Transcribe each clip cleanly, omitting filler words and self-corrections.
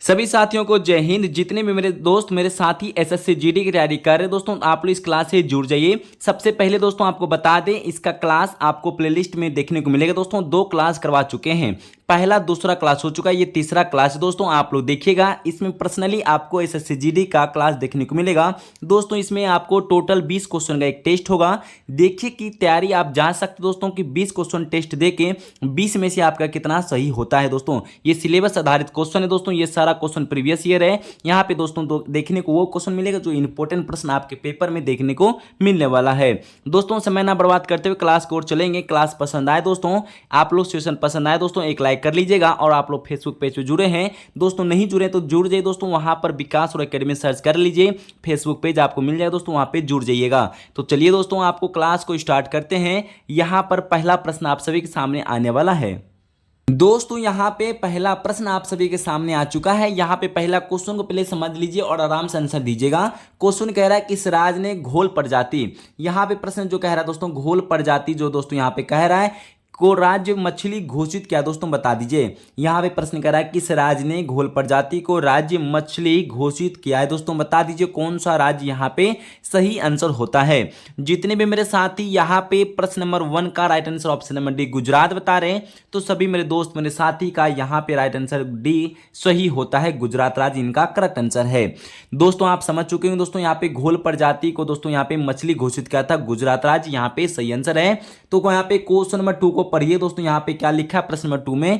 सभी साथियों को जय हिंद। जितने भी मेरे दोस्त मेरे साथी एसएससी जीडी की तैयारी कर रहे हैं दोस्तों, आप लोग इस क्लास से जुड़ जाइए। सबसे पहले दोस्तों आपको बता दें, इसका क्लास आपको प्लेलिस्ट में देखने को मिलेगा। दोस्तों 2 क्लास करवा चुके हैं, पहला दूसरा क्लास हो चुका है, ये तीसरा क्लास है। दोस्तों आप लोग देखिएगा, इसमें पर्सनली आपको एसएससी जीडी का क्लास देखने को मिलेगा। दोस्तों इसमें आपको टोटल 20 क्वेश्चन का एक टेस्ट होगा। देखिए कि तैयारी आप जा सकते दोस्तों कि 20 क्वेश्चन टेस्ट देके 20 में से आपका कितना सही होता है। दोस्तों ये सिलेबस आधारित क्वेश्चन है। दोस्तों ये सारा क्वेश्चन प्रीवियस ईयर है। यहाँ पे दोस्तों देखने को वो क्वेश्चन मिलेगा जो इंपॉर्टेंट प्रश्न आपके पेपर में देखने को मिलने वाला है। दोस्तों समय ना बर्बाद करते हुए क्लास की ओर चलेंगे। क्लास पसंद आए दोस्तों, आप लोग सेशन पसंद आए दोस्तों, एक लाइक कर लीजिएगा। और आप लोग फेसबुक पेज पे जुड़े हैं दोस्तों, नहीं जुड़े तो जुड़ जाइए दोस्तों, वहां पर विकास और एकेडमी सर्च कर लीजिए, फेसबुक पेज आपको मिल जाएगा दोस्तों, वहां पे जुड़ जाइएगा। तो चलिए दोस्तों आपको क्लास को स्टार्ट करते हैं। यहां पर पहला प्रश्न आप सभी के सामने आने वाला है। दोस्तों यहाँ पे पहला प्रश्न आप सभी के सामने आ चुका है। यहाँ पे पहला क्वेश्चन को पहले समझ लीजिए और आराम से आंसर दीजिएगा। क्वेश्चन कह रहा है किस राज ने घोल प्रजाति, यहाँ पे प्रश्न जो कह रहा है दोस्तों घोल प्रजाति जो दोस्तों यहाँ पे कह रहा है को राज्य मछली घोषित किया, दोस्तों बता दीजिए। यहाँ पे प्रश्न कर रहा है किस राज्य ने घोल प्रजाति को राज्य मछली घोषित किया है, दोस्तों बता दीजिए कौन सा राज्य यहाँ पे सही आंसर होता है। जितने भी मेरे साथी यहाँ पे प्रश्न नंबर 1 का right answer option number D Gujarat बता रहे हैं, तो सभी मेरे दोस्त मेरे साथी का यहाँ पे राइट आंसर डी सही होता है, गुजरात राज्य इनका करेक्ट आंसर है। दोस्तों आप समझ चुके हैं दोस्तों, यहाँ पे घोल प्रजाति को दोस्तों यहाँ पे मछली घोषित किया था, गुजरात राज्य यहाँ पे सही आंसर है। तो यहाँ पे क्वेश्चन नंबर 2 को पढ़िए दोस्तों, यहाँ पे क्या लिखा है प्रश्न नंबर 2 में,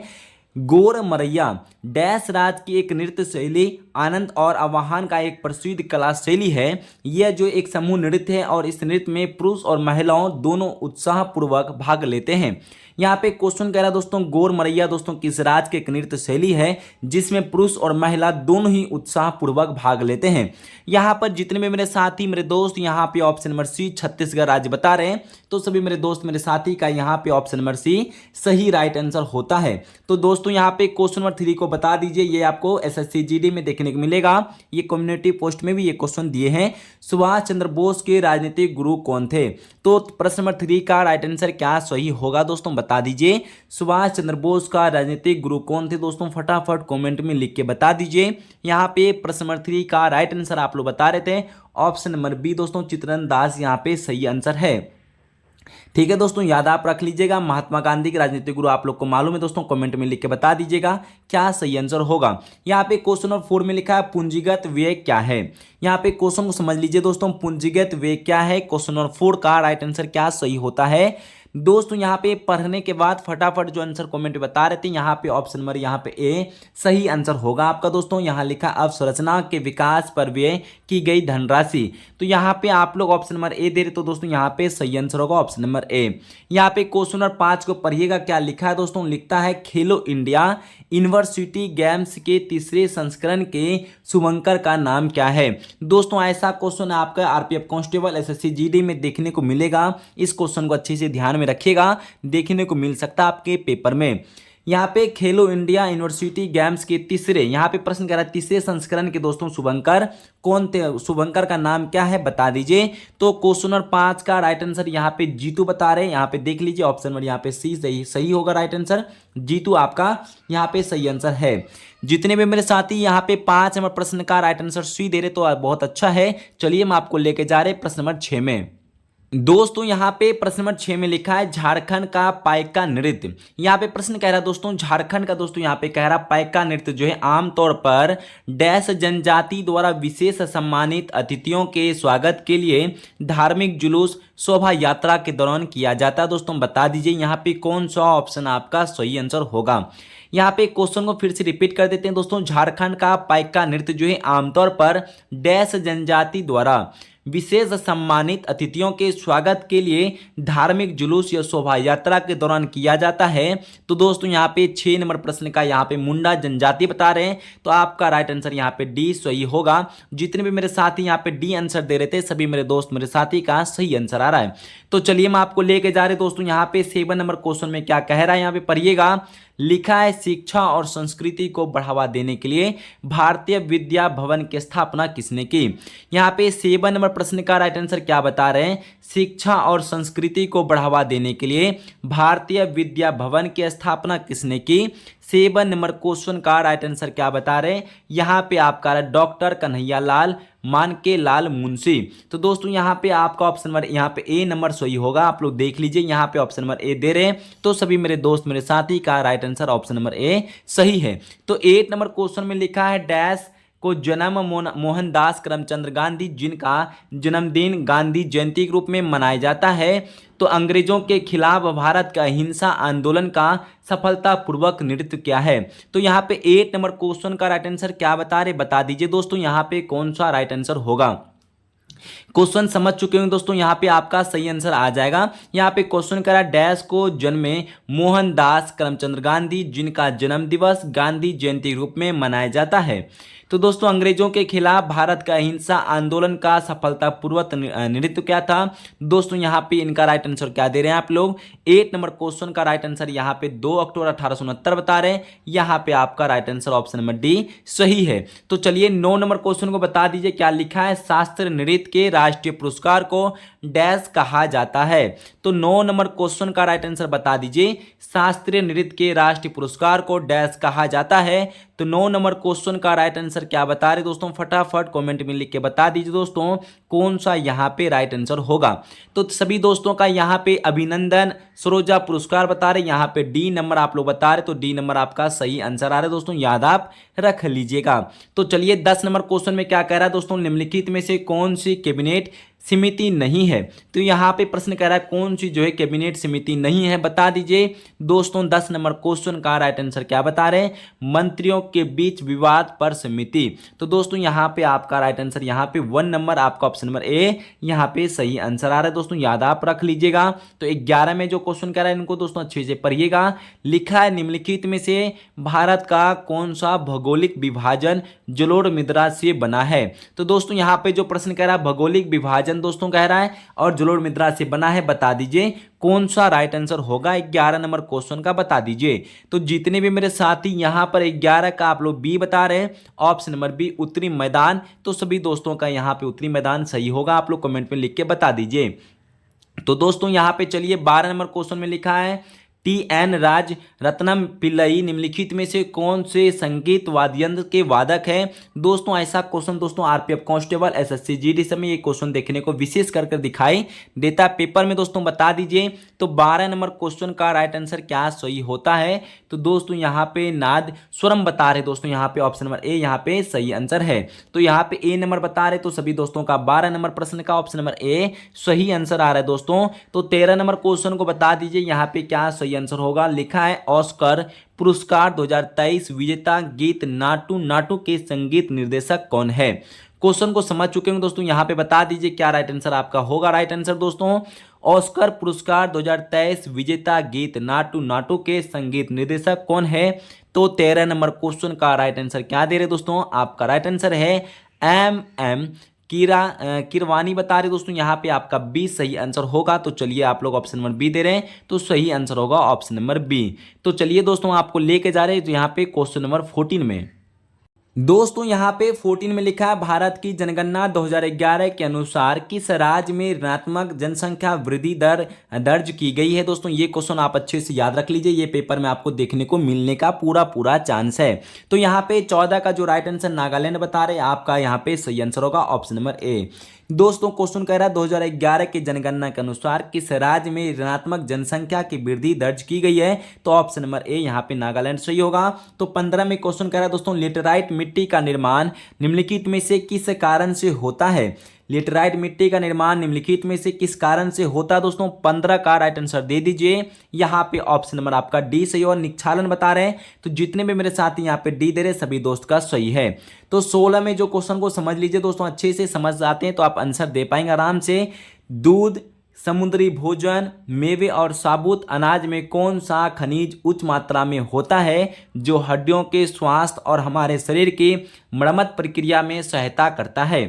गोर मरैया डैश राज की एक नृत्य शैली आनंद और आवाहन का एक प्रसिद्ध कला शैली है। यह जो एक समूह नृत्य है और इस नृत्य में पुरुष और महिलाओं दोनों उत्साहपूर्वक भाग लेते हैं। यहाँ पे क्वेश्चन कह रहा है दोस्तों गोर मरैया दोस्तों किस राज्य की एक नृत्य शैली है जिसमें पुरुष और महिला दोनों ही उत्साहपूर्वक भाग लेते हैं। यहाँ पर जितने भी मेरे साथी मेरे दोस्त यहाँ पे ऑप्शन नंबर सी छत्तीसगढ़ राज्य बता रहे हैं, तो सभी मेरे दोस्त मेरे साथी का यहाँ पे ऑप्शन नंबर सी सही राइट आंसर होता है। तो दोस्तों यहाँ पे क्वेश्चन नंबर 3 को बता दीजिए, ये आपको एसएससी जीडी में देखने को मिलेगा, ये कम्युनिटी पोस्ट में भी ये क्वेश्चन दिए हैं। सुभाष चंद्र बोस के राजनीतिक गुरु कौन थे, तो प्रश्न नंबर 3 का राइट आंसर क्या सही होगा दोस्तों बता दीजिए। सुभाष चंद्र बोस का राजनीतिक गुरु कौन थे दोस्तों, फटाफट कमेंट में लिख के बता दीजिए। यहाँ पे प्रश्न नंबर 3 का राइट आंसर आप लोग बता रहे थे, ऑप्शन नंबर बी दोस्तों चित्तरंजन दास यहाँ पे सही आंसर है। ठीक है दोस्तों, याद आप रख लीजिएगा, महात्मा गांधी के राजनीतिक गुरु आप लोग को मालूम है दोस्तों, कमेंट में लिख के बता दीजिएगा क्या सही आंसर होगा। यहाँ पे क्वेश्चन नंबर 4 में लिखा है पूंजीगत व्यय क्या है। यहाँ पे क्वेश्चन को समझ लीजिए दोस्तों, पूंजीगत व्यय क्या है, क्वेश्चन नंबर 4 का राइट आंसर क्या सही होता है। दोस्तों यहाँ पे पढ़ने के बाद फटाफट जो आंसर कमेंट बता रहे थे, यहाँ पे ऑप्शन नंबर यहाँ पे ए सही आंसर होगा आपका। दोस्तों यहाँ लिखा अवसंरचना के विकास पर व्यय की गई धनराशि, तो यहाँ पे आप लोग ऑप्शन नंबर ए दे रहे, तो दोस्तों यहाँ पे सही आंसर होगा ऑप्शन नंबर ए। यहाँ पे क्वेश्चन नंबर 5 को पढ़िएगा, क्या लिखा है दोस्तों, लिखता है खेलो इंडिया यूनिवर्सिटी गेम्स के तीसरे संस्करण के शुभंकर का नाम क्या है। दोस्तों ऐसा क्वेश्चन आपका आरपीएफ कांस्टेबल एसएससी जीडी में देखने को मिलेगा, इस क्वेश्चन को अच्छे से ध्यान में रखिएगा, देखने को मिल सकता है आपके पेपर में। यहाँ पे खेलो इंडिया यूनिवर्सिटी गेम्स के तीसरे, यहाँ पे प्रश्न कर रहा है तीसरे संस्करण के दोस्तों शुभंकर कौन थे, शुभंकर का नाम क्या है बता दीजिए। तो क्वेश्चन नंबर 5 का राइट आंसर यहाँ पे जीतू बता रहे हैं, यहाँ पे देख लीजिए ऑप्शन नंबर यहाँ पे सी सही होगा राइट आंसर, जीतू आपका यहाँ पे सही आंसर है। जितने भी मेरे साथी यहाँ पे 5 नंबर प्रश्न का राइट आंसर सी दे रहे तो बहुत अच्छा है। चलिए हम आपको लेके जा रहे प्रश्न नंबर 6 में। दोस्तों यहाँ पे प्रश्न नंबर 6 में लिखा है झारखंड का पाइका नृत्य। यहाँ पे प्रश्न कह रहा है दोस्तों झारखंड का दोस्तों यहाँ पे कह रहा पाइका नृत्य जो है आमतौर पर डैश जनजाति द्वारा विशेष सम्मानित अतिथियों के स्वागत के लिए धार्मिक जुलूस शोभा यात्रा के दौरान किया जाता है। दोस्तों बता दीजिए यहाँ पे कौन सा ऑप्शन आपका सही आंसर होगा। यहाँ पे क्वेश्चन को फिर से रिपीट कर देते हैं दोस्तों, झारखंड का पाइका नृत्य जो है आमतौर पर डैश जनजाति द्वारा विशेष सम्मानित अतिथियों के स्वागत के लिए धार्मिक जुलूस या शोभा यात्रा के दौरान किया जाता है। तो दोस्तों यहाँ पे 6 नंबर प्रश्न का यहाँ पे मुंडा जनजाति बता रहे हैं, तो आपका राइट आंसर यहाँ पे डी सही होगा। जितने भी मेरे साथी यहाँ पे डी आंसर दे रहे थे, सभी मेरे दोस्त मेरे साथी का सही आंसर आ रहा है। तो चलिए हम आपको लेके जा रहे दोस्तों, यहाँ पे 7 नंबर क्वेश्चन में क्या कह रहा है, यहाँ पे पढ़िएगा, लिखा है शिक्षा और संस्कृति को बढ़ावा देने के लिए भारतीय विद्या भवन की स्थापना किसने की। यहाँ पे 7 नंबर प्रश्न का राइट आंसर क्या बता रहे हैं, शिक्षा और संस्कृति को बढ़ावा देने के लिए भारतीय विद्या भवन की स्थापना किसने की। 7 नंबर क्वेश्चन का राइट आंसर क्या बता रहे हैं, यहाँ पे आपका डॉक्टर कन्हैया लाल मानकेलाल मुंशी। तो दोस्तों यहाँ पे आपका ऑप्शन नंबर यहाँ पे ए नंबर सही होगा। आप लोग देख लीजिए, यहाँ पे ऑप्शन नंबर ए दे रहे हैं, तो सभी मेरे दोस्त मेरे साथी का right answer option number A सही है। तो 8 नंबर क्वेश्चन में लिखा है डैश को जन्म मोहनदास करमचंद गांधी जिनका जन्मदिन गांधी जयंती के रूप में मनाया जाता है, तो अंग्रेजों के खिलाफ भारत का अहिंसा आंदोलन का सफलतापूर्वक नेतृत्व क्या है। तो यहाँ पे 8 नंबर क्वेश्चन का राइट आंसर क्या बता रहे, बता दीजिए दोस्तों यहाँ पे कौन सा राइट आंसर होगा। क्वेश्चन समझ चुके होंगे दोस्तों, यहाँ पे आपका सही आंसर आ जाएगा। यहाँ पे क्वेश्चन करा डैश को जन्मे मोहनदास करमचंद गांधी जिनका जन्म दिवस गांधी जयंती रूप में मनाया जाता है। तो दोस्तों अंग्रेजों के खिलाफ भारत का अहिंसा आंदोलन का सफलतापूर्वक नेतृत्व क्या था। दोस्तों यहाँ पे इनका राइट आंसर क्या दे रहे हैं आप लोग, 8 नंबर क्वेश्चन का राइट आंसर यहाँ पे 2 अक्टूबर 1869 बता रहे हैं। यहाँ पे आपका right answer option number D सही है। तो चलिए 9 नंबर क्वेश्चन को बता दीजिए क्या लिखा है, शास्त्रीय नृत्य के राष्ट्रीय पुरस्कार को डैश कहा जाता है। तो 9 नंबर क्वेश्चन का राइट आंसर बता दीजिए, शास्त्रीय नृत्य के राष्ट्रीय पुरस्कार को डैश कहा जाता है। तो 9 नंबर क्वेश्चन का राइट आंसर क्या बता रहे दोस्तों, फटाफट कमेंट में लिख के बता दीजिए दोस्तों कौन सा यहाँ पे राइट आंसर होगा। तो सभी दोस्तों का यहाँ पे अभिनंदन सरोजा पुरस्कार बता रहे, यहाँ पे डी नंबर आप लोग बता रहे, तो डी नंबर आपका सही आंसर आ रहा है दोस्तों, याद आप रख लीजिएगा। तो चलिए 10 नंबर क्वेश्चन में क्या कह रहा है दोस्तों, निम्नलिखित में से कौन सी कैबिनेट समिति नहीं है। तो यहाँ पे प्रश्न कह रहा है कौन सी जो है कैबिनेट समिति नहीं है, बता दीजिए दोस्तों। 10 नंबर क्वेश्चन का राइट आंसर क्या बता रहे हैं, मंत्रियों के बीच विवाद पर समिति। तो दोस्तों यहाँ पे आपका राइट आंसर यहाँ पे 1 नंबर आपका ऑप्शन नंबर ए यहाँ पे सही आंसर आ रहा है दोस्तों, याद आप रख लीजिएगा। तो 11 में जो क्वेश्चन कह रहा है इनको दोस्तों अच्छे से पढ़िएगा। लिखा है निम्नलिखित में से भारत का कौन सा भौगोलिक विभाजन जलोढ़ मृदा से बना है। तो दोस्तों यहाँ पे जो प्रश्न कह रहा है भौगोलिक विभाजन दोस्तों कह रहा है और जलोढ़ मृदा से बना है, बता दीजिए कौन सा राइट आंसर होगा। 11 नंबर क्वेश्चन का बता दीजिए। तो जितने भी मेरे साथी यहां पर 11 का आप लोग बी बता रहे हैं, ऑप्शन नंबर बी उत्तरी मैदान, तो सभी दोस्तों का यहां पे उत्तरी मैदान सही होगा। आप लोग कमेंट में लिख के बता दीजिए। तो दोस्तों यहां पे चलिए 12 नंबर क्वेश्चन में लिखा है टी.एन. राज रत्नम पिल्लई निम्नलिखित में से कौन से संगीत वाद्ययंत्र के वादक हैं। दोस्तों ऐसा क्वेश्चन दोस्तों आरपीएफ कांस्टेबल एसएससी जीडी में ये क्वेश्चन देखने को विशेष कर दिखाई देता है पेपर में दोस्तों, बता दीजिए। तो 12 नंबर क्वेश्चन का राइट आंसर क्या सही होता है। तो दोस्तों यहाँ पे नाद स्वरम बता रहे दोस्तों, यहाँ पे ऑप्शन नंबर ए यहाँ पे सही आंसर है। तो यहाँ पे ए नंबर बता रहे, तो सभी दोस्तों का 12 नंबर प्रश्न का ऑप्शन नंबर ए सही आंसर आ रहा है दोस्तों। तो 13 नंबर क्वेश्चन को बता दीजिए यहाँ पे क्या सही आंसर होगा। लिखा है ऑस्कर पुरस्कार 2023 विजेता गीत नाटू नाटू के संगीत निर्देशक कौन है। क्वेश्चन को समझ चुके होंगे दोस्तों, यहाँ पे बता दीजिए क्या राइट आंसर आपका होगा। राइट आंसर दोस्तों ऑस्कर पुरस्कार 2023 विजेता गीत नाटू नाटू के संगीत निर्देशक कौन है। तो 13 नंबर क्वेश्चन का राइट आंसर क्या दे रहे दोस्तों, आपका राइट आंसर है एम किरवानी बता रहे दोस्तों, यहाँ पे आपका बी सही आंसर होगा। तो चलिए आप लोग ऑप्शन नंबर बी दे रहे हैं, तो सही आंसर होगा ऑप्शन नंबर बी। तो चलिए दोस्तों आपको लेके जा रहे हैं तो यहाँ पे क्वेश्चन नंबर 14 में दोस्तों यहाँ पे 14 में लिखा है भारत की जनगणना 2011 के अनुसार किस राज्य में ऋणात्मक जनसंख्या वृद्धि दर दर्ज की गई है। दोस्तों ये क्वेश्चन आप अच्छे से याद रख लीजिए, ये पेपर में आपको देखने को मिलने का पूरा चांस है। तो यहाँ पे 14 का जो राइट आंसर नागालैंड बता रहे, आपका यहाँ पे सही आंसर होगा ऑप्शन नंबर ए। दोस्तों क्वेश्चन कह रहा है 2011 की जनगणना के अनुसार किस राज्य में ऋणात्मक जनसंख्या की वृद्धि दर्ज की गई है। तो ऑप्शन नंबर ए यहाँ पे नागालैंड सही होगा। तो 15 में क्वेश्चन कह रहा है दोस्तों लेटेराइट मिट्टी का निर्माण निम्नलिखित में से किस कारण से होता है। लेटेराइट मिट्टी का निर्माण निम्नलिखित में से किस कारण से होता है। दोस्तों 15 का राइट आंसर दे दीजिए, यहाँ पे ऑप्शन नंबर आपका डी सही और निक्षालन बता रहे हैं। तो जितने भी मेरे साथी यहाँ पे डी दे रहे सभी दोस्त का सही है। तो 16 में जो क्वेश्चन को समझ लीजिए दोस्तों, अच्छे से समझ जाते हैं तो आप आंसर दे पाएंगे आराम से। दूध, समुद्री भोजन, मेवे और साबुत अनाज में कौन सा खनिज उच्च मात्रा में होता है जो हड्डियों के स्वास्थ्य और हमारे शरीर की मरम्मत प्रक्रिया में सहायता करता है।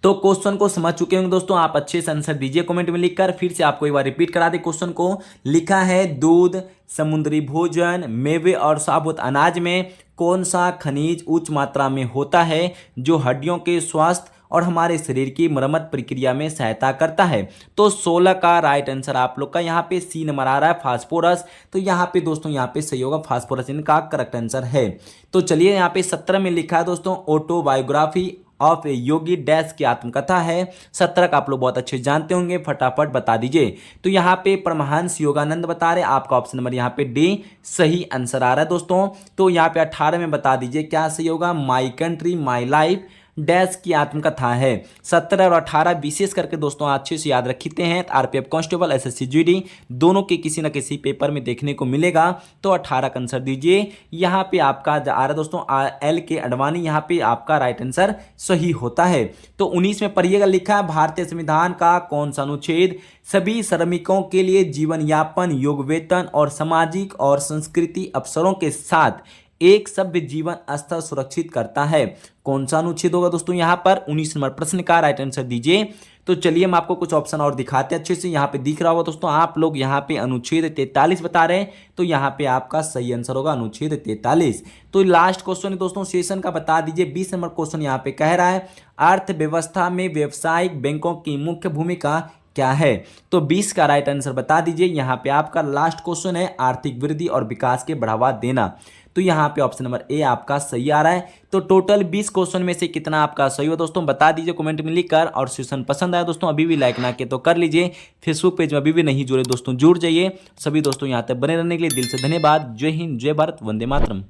तो क्वेश्चन को समझ चुके होंगे दोस्तों, आप अच्छे से आंसर दीजिए कमेंट में लिखकर। फिर से आपको एक बार रिपीट करा दे क्वेश्चन को। लिखा है दूध, समुद्री भोजन, मेवे और साबुत अनाज में कौन सा खनिज उच्च मात्रा में होता है जो हड्डियों के स्वास्थ्य और हमारे शरीर की मरम्मत प्रक्रिया में सहायता करता है। तो 16 का राइट आंसर आप लोग का यहाँ पे सी नंबर आ रहा है, फास्फोरस। तो यहाँ पे दोस्तों यहाँ पे सही होगा, फास्फोरस इनका करेक्ट आंसर है। तो चलिए यहाँ पे 17 में लिखा है दोस्तों autobiography of A Yogi dash की आत्मकथा है। 17 का आप लोग बहुत अच्छे जानते होंगे, फटाफट बता दीजिए। तो यहाँ पे परमहंस योगानंद बता रहे, आपका ऑप्शन नंबर यहाँ पे डी सही आंसर आ रहा है दोस्तों। तो यहाँ पे 18 में बता दीजिए क्या सही होगा, my country my life dash की आत्मकथा है। 17 और 18 विशेष करके दोस्तों अच्छे से याद रखते हैं। आरपीएफ कांस्टेबल, एसएससी जीडी दोनों के किसी न किसी पेपर में देखने को मिलेगा। तो 18 का आंसर दीजिए। यहाँ पे आपका आ रहा है दोस्तों एल के अडवाणी, यहाँ पे आपका राइट आंसर सही होता है। तो 19 में पढ़िएगा, लिखा है भारतीय संविधान का कौन सा अनुच्छेद सभी श्रमिकों के लिए जीवन यापन, योग वेतन और सामाजिक और संस्कृति अवसरों के साथ एक सभ्य जीवन स्तर सुरक्षित करता है। कौन सा अनुच्छेद होगा दोस्तों यहाँ पर, 19 नंबर प्रश्न का राइट आंसर दीजिए। तो चलिए हम आपको कुछ ऑप्शन और दिखाते हैं अच्छे से। यहाँ पे दिख रहा होगा दोस्तों, आप लोग यहाँ पे अनुच्छेद 43 बता रहे हैं, तो यहाँ पे आपका सही आंसर होगा अनुच्छेद 43। तो लास्ट क्वेश्चन है दोस्तों सेशन का, बता दीजिए 20 नंबर क्वेश्चन यहाँ पे कह रहा है अर्थव्यवस्था में व्यावसायिक बैंकों की मुख्य भूमिका क्या है। तो 20 का राइट आंसर बता दीजिए। यहाँ पे आपका लास्ट क्वेश्चन है आर्थिक वृद्धि और विकास के बढ़ावा देना। तो यहाँ पे ऑप्शन नंबर ए आपका सही आ रहा है। तो टोटल 20 क्वेश्चन में से कितना आपका सही हो दोस्तों बता दीजिए कमेंट में लिखकर। और सेशन पसंद आया दोस्तों अभी भी लाइक ना किए तो कर लीजिए। फेसबुक पेज में अभी भी नहीं जुड़े दोस्तों जुड़ जाइए। सभी दोस्तों यहाँ तक बने रहने के लिए दिल से धन्यवाद। जय हिंद, जय भारत, वंदे मातरम।